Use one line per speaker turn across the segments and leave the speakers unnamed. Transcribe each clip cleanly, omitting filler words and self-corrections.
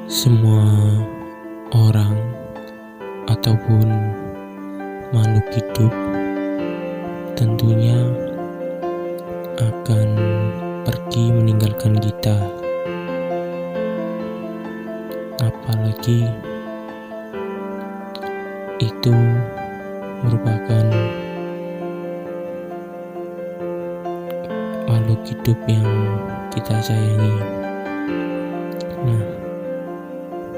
Semua orang ataupun makhluk hidup tentunya akan pergi meninggalkan kita. Apalagi itu merupakan makhluk hidup yang kita sayangi.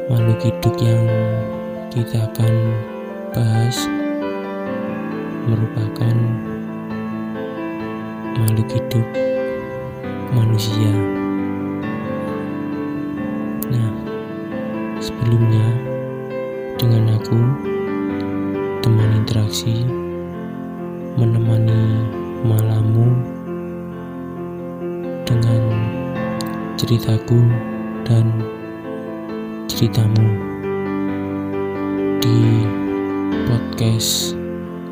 Makhluk hidup yang kita akan bahas merupakan makhluk hidup manusia. Sebelumnya dengan aku teman interaksi menemani malammu dengan ceritaku dan ceritamu di podcast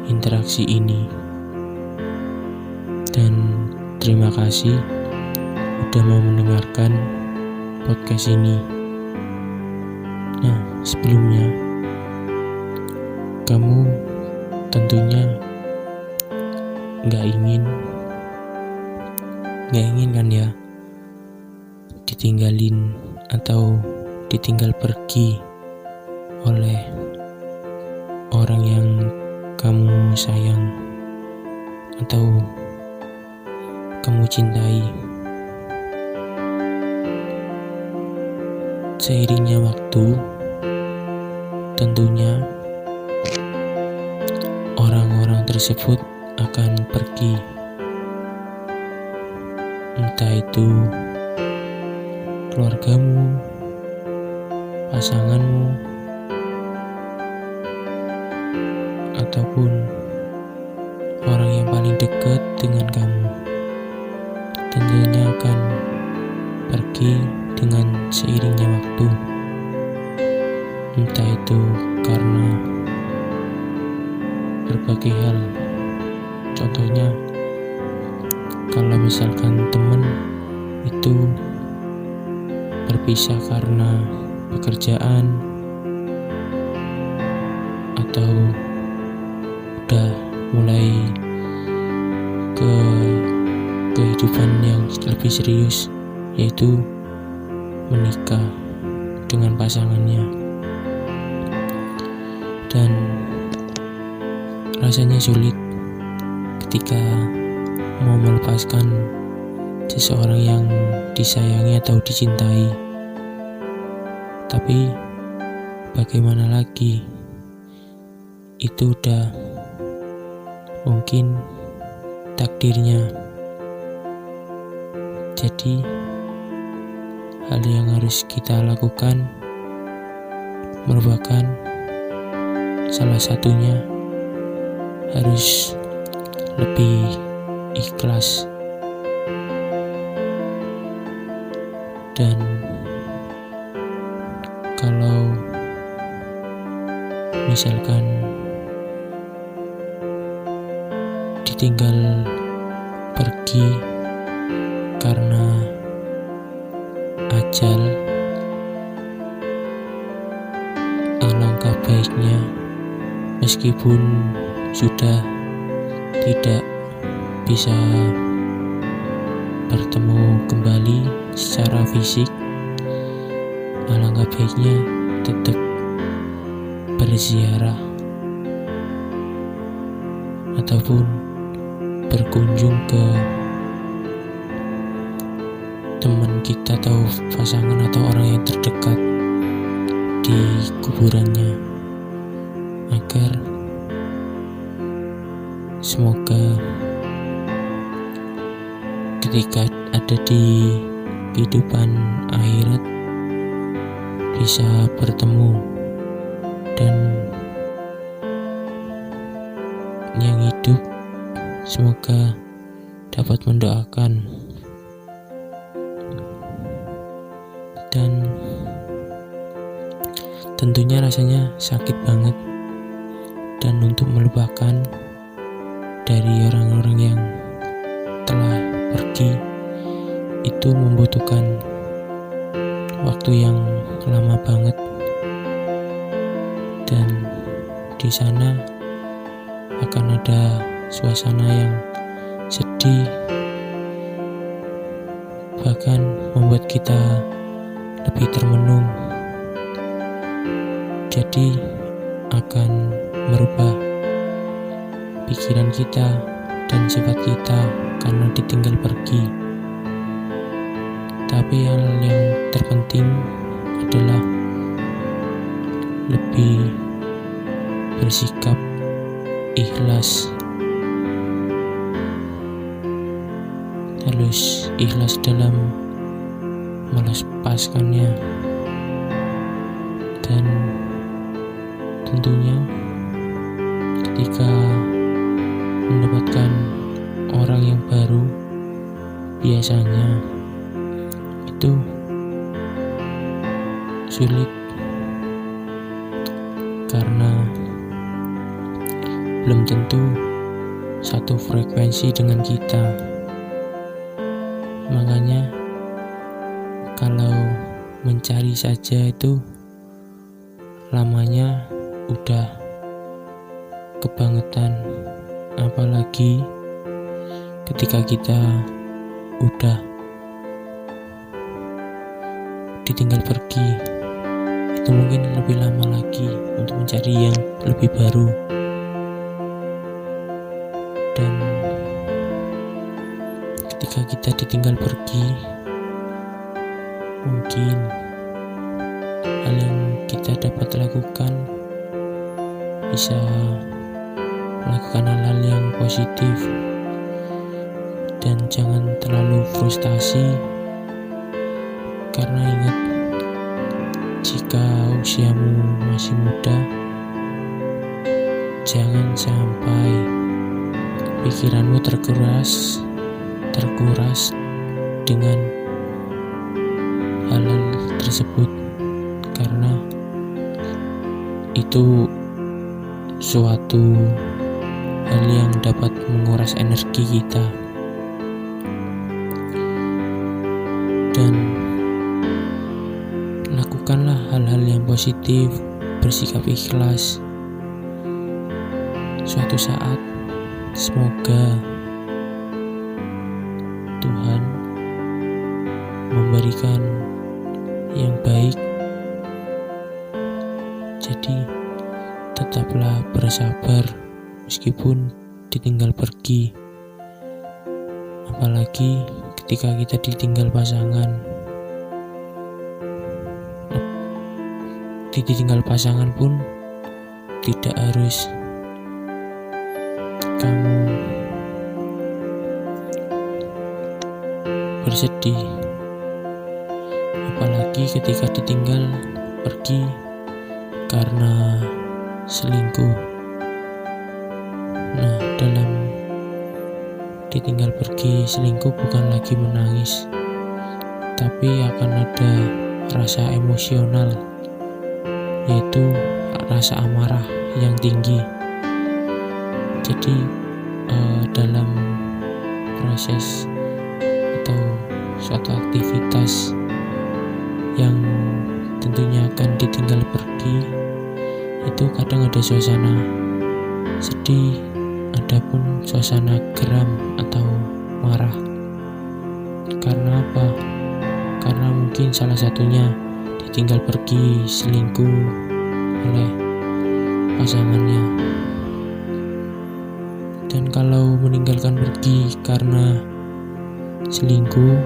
interaksi ini. Dan terima kasih udah mau mendengarkan podcast ini. Sebelumnya kamu tentunya gak ingin kan ya ditinggalin atau ditinggal pergi oleh orang yang kamu sayang atau kamu cintai. Seiringnya waktu, tentunya orang-orang tersebut akan pergi, entah itu keluargamu, pasanganmu, ataupun orang yang paling dekat dengan kamu tentunya akan pergi dengan seiringnya waktu. Entah itu karena berbagai hal. Contohnya, kalau misalkan teman itu berpisah karena pekerjaan atau udah mulai ke kehidupan yang lebih serius, yaitu menikah dengan pasangannya. Dan rasanya sulit ketika mau melepaskan seseorang yang disayangi atau dicintai. Tapi bagaimana lagi, itu udah mungkin takdirnya. Jadi hal yang harus kita lakukan merupakan salah satunya harus lebih ikhlas. Dan kalau misalkan ditinggal pergi karena ajal, alangkah baiknya meskipun sudah tidak bisa bertemu kembali secara fisik, alangkah baiknya tetap berziarah ataupun berkunjung ke teman kita atau pasangan atau orang yang terdekat di kuburannya, agar semoga ketika ada di kehidupan akhirat bisa bertemu, dan yang hidup semoga dapat mendoakan. Dan tentunya rasanya sakit banget, dan untuk melupakan dari orang-orang yang telah pergi itu membutuhkan waktu yang lama banget, dan di sana akan ada suasana yang sedih, bahkan membuat kita lebih termenung. Jadi akan merubah pikiran kita dan sifat kita karena ditinggal pergi. Tapi hal yang terpenting adalah lebih bersikap ikhlas. Harus ikhlas dalam melepaskannya, dan tentunya ketika mendapatkan orang yang baru, biasanya itu sulit karena belum tentu satu frekuensi dengan kita. Makanya kalau mencari saja itu lamanya udah kebangetan, apalagi ketika kita udah ditinggal pergi, itu mungkin lebih lama lagi untuk mencari yang lebih baru. Dan ketika kita ditinggal pergi, mungkin hal yang kita dapat lakukan bisa melakukan hal-hal yang positif, dan jangan terlalu frustasi, karena ingat, jika usiamu masih muda, jangan sampai pikiranmu terkuras dengan hal-hal tersebut, karena itu suatu hal yang dapat menguras energi kita. Dan lakukanlah hal-hal yang positif, bersikap ikhlas. Suatu saat semoga Tuhan memberikan yang baik. Jadi tetaplah bersabar meskipun ditinggal pergi, apalagi ketika kita ditinggal pasangan. Ditinggal pasangan pun tidak harus kamu bersedih, apalagi ketika ditinggal pergi karena selingkuh. Nah, dalam ditinggal pergi selingkuh bukan lagi menangis, tapi akan ada rasa emosional, yaitu rasa amarah yang tinggi. Jadi dalam proses atau suatu aktivitas yang tentunya akan ditinggal pergi, itu kadang ada suasana sedih, adapun suasana geram atau marah. Karena apa? Karena mungkin salah satunya ditinggal pergi selingkuh oleh pasangannya. Dan kalau meninggalkan pergi karena selingkuh,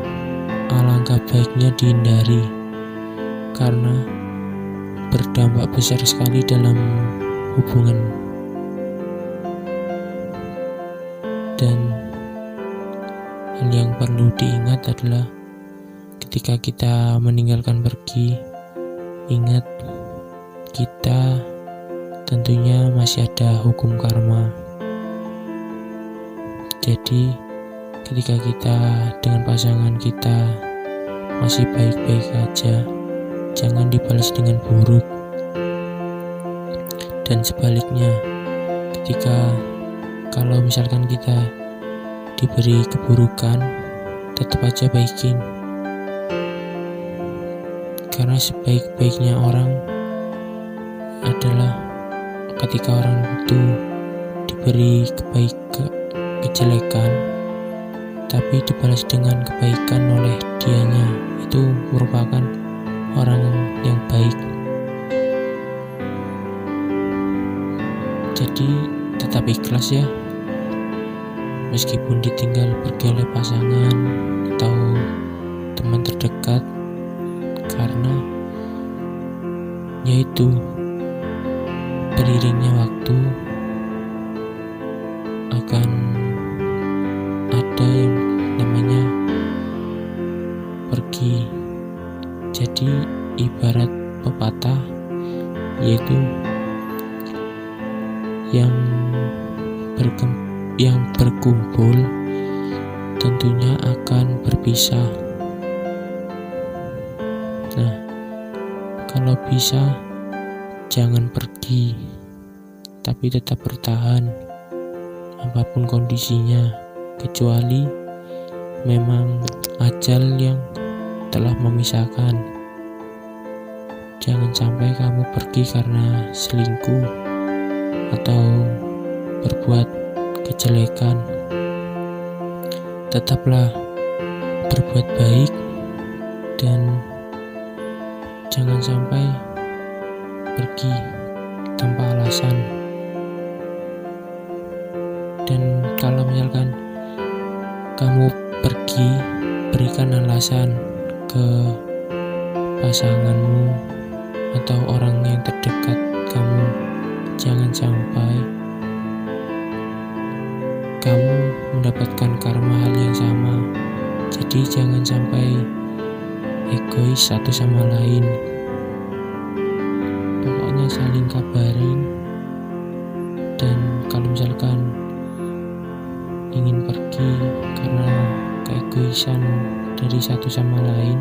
alangkah baiknya dihindari, karena berdampak besar sekali dalam hubungan. Dan hal yang perlu diingat adalah ketika kita meninggalkan pergi, ingat kita tentunya masih ada hukum karma. Jadi ketika kita dengan pasangan kita masih baik-baik aja, jangan dibalas dengan buruk. Dan sebaliknya, ketika kalau misalkan kita diberi keburukan, tetap aja baikin. Karena sebaik-baiknya orang adalah ketika orang itu diberi kejelekan, tapi dibalas dengan kebaikan oleh dianya, itu merupakan orang yang baik. Jadi tetap ikhlas ya, meskipun ditinggal pergi oleh pasangan atau teman terdekat, karena yaitu beriringnya waktu akan ada yang namanya pergi. Jadi ibarat pepatah, yaitu yang berkumpul tentunya akan berpisah. Nah, kalau bisa jangan pergi, tapi tetap bertahan apapun kondisinya, kecuali memang ajal yang telah memisahkan. Jangan sampai kamu pergi karena selingkuh atau berbuat kejelekan. Tetaplah berbuat baik dan jangan sampai pergi tanpa alasan. Dan kalau misalkan kamu pergi, berikan alasan ke pasanganmu atau orang yang terdekat kamu. Jangan sampai kamu mendapatkan karma hal yang sama. Jadi jangan sampai egois satu sama lain. Pokoknya saling kabarin. Dan kalau misalkan ingin pergi karena keegoisan dari satu sama lain,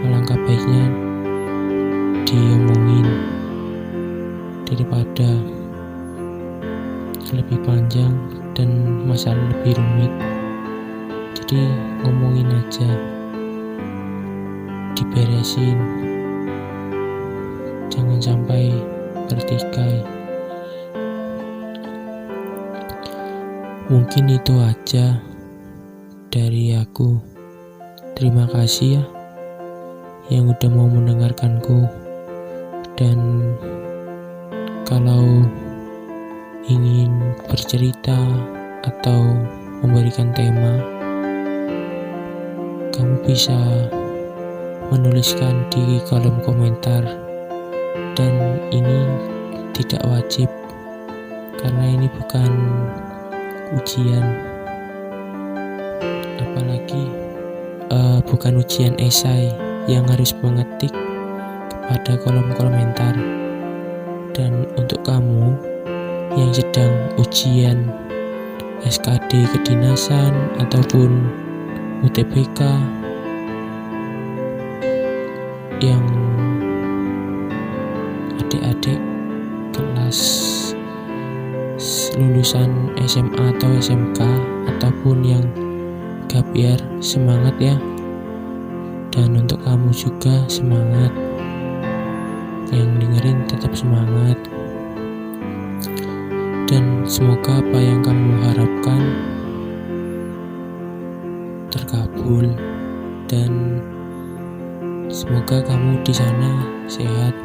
alangkah baiknya diomongin daripada lebih panjang dan masalah lebih rumit. Jadi ngomongin aja, diberesin, jangan sampai bertikai. Mungkin itu aja dari aku. Terima kasih ya yang udah mau mendengarkanku. Dan kalau ingin bercerita atau memberikan tema, kamu bisa menuliskan di kolom komentar. Dan ini tidak wajib, karena ini bukan ujian, apalagi bukan ujian esai yang harus mengetik kepada kolom komentar. Dan untuk kamu yang sedang ujian SKD kedinasan ataupun UTBK yang adik-adik kelas lulusan SMA atau SMK ataupun yang gap year, semangat ya. Dan untuk kamu juga semangat, yang dengerin tetap semangat. Dan semoga apa yang kamu harapkan terkabul, dan semoga kamu di sana sehat.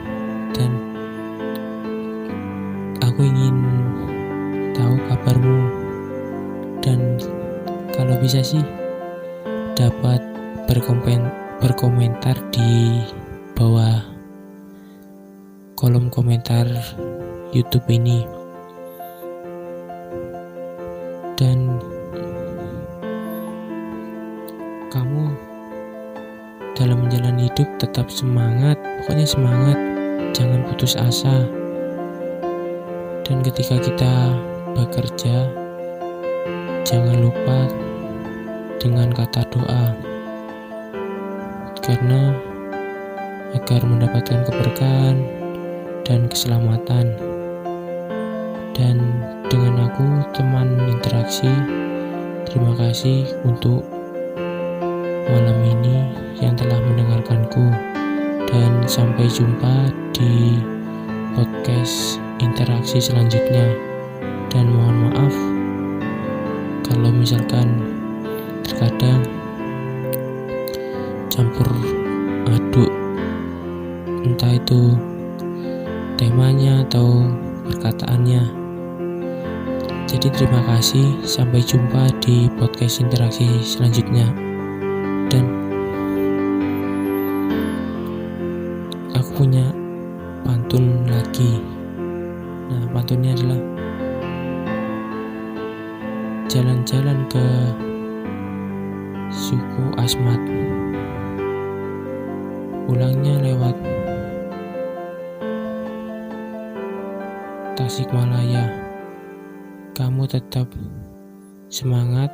Dan aku ingin tahu kabarmu, dan kalau bisa sih dapat berkomentar di bawah kolom komentar YouTube ini. Dan kamu dalam menjalani hidup tetap semangat, pokoknya semangat, jangan putus asa. Dan ketika kita bekerja, jangan lupa dengan kata doa, karena agar mendapatkan keberkahan dan keselamatan. Dan dengan aku, teman interaksi, terima kasih untuk malam ini yang telah mendengarkanku. dan sampai jumpa di podcast interaksi selanjutnya. Dan mohon maaf kalau misalkan terkadang campur aduk entah itu temanya atau perkataannya. Jadi terima kasih, sampai jumpa di podcast interaksi selanjutnya. Dan aku punya pantun lagi. Nah, pantunnya adalah jalan-jalan ke suku Asmat, pulangnya lewat Tasikmalaya. Kamu tetap semangat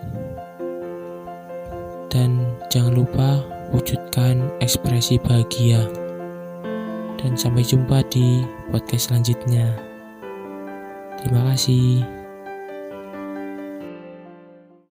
dan jangan lupa wujudkan ekspresi bahagia. Dan sampai jumpa di podcast selanjutnya. Terima kasih.